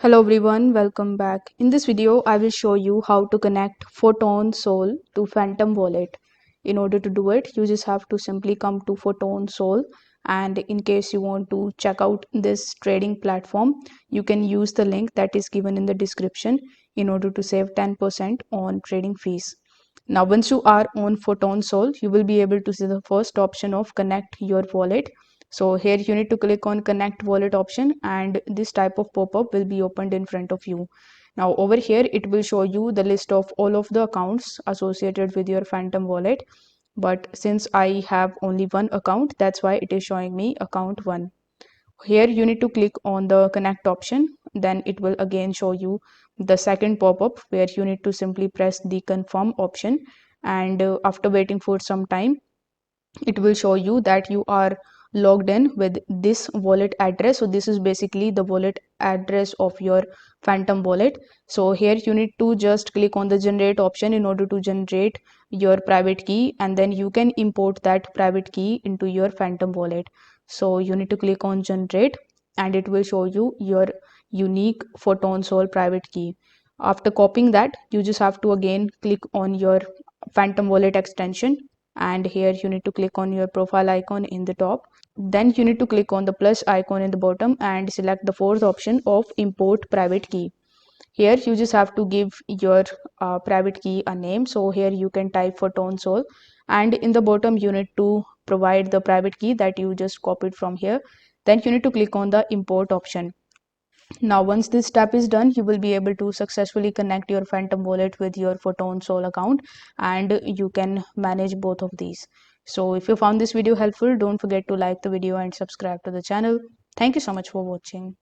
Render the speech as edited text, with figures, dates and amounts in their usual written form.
Hello everyone, welcome back. In this video, I will show you how to connect Photon Sol to Phantom Wallet. In order to do it, you just have to simply come to Photon Sol, and in case you want to check out this trading platform, you can use the link that is given in the description in order to save 10% on trading fees. Now, once you are on Photon Sol, you will be able to see the first option of connect your wallet. So here you need to click on connect wallet option, and this type of pop-up will be opened in front of you. Now over here it will show you the list of all of the accounts associated with your Phantom wallet, but since I have only one account, that's why it is showing me account 1. Here you need to click on the connect option, then it will again show you the second pop-up where you need to simply press the confirm option, and after waiting for some time it will show you that you are logged in with this wallet address. So this is basically the wallet address of your Phantom wallet. So here you need to just click on the generate option in order to generate your private key, and then you can import that private key into your Phantom wallet. So you need to click on generate, and it will show you your unique Photon Sol private key. After copying that, you just have to again click on your Phantom wallet extension, and here you need to click on your profile icon in the top. Then you need to click on the plus icon in the bottom and select the fourth option of import private key. Here you just have to give your private key a name. So here you can type Photon Sol, and in the bottom you need to provide the private key that you just copied from here. Then you need to click on the import option. Now once this step is done, you will be able to successfully connect your Phantom wallet with your Photon Sol account, and you can manage both of these. So if you found this video helpful, don't forget to like the video and subscribe to the channel. Thank you so much for watching.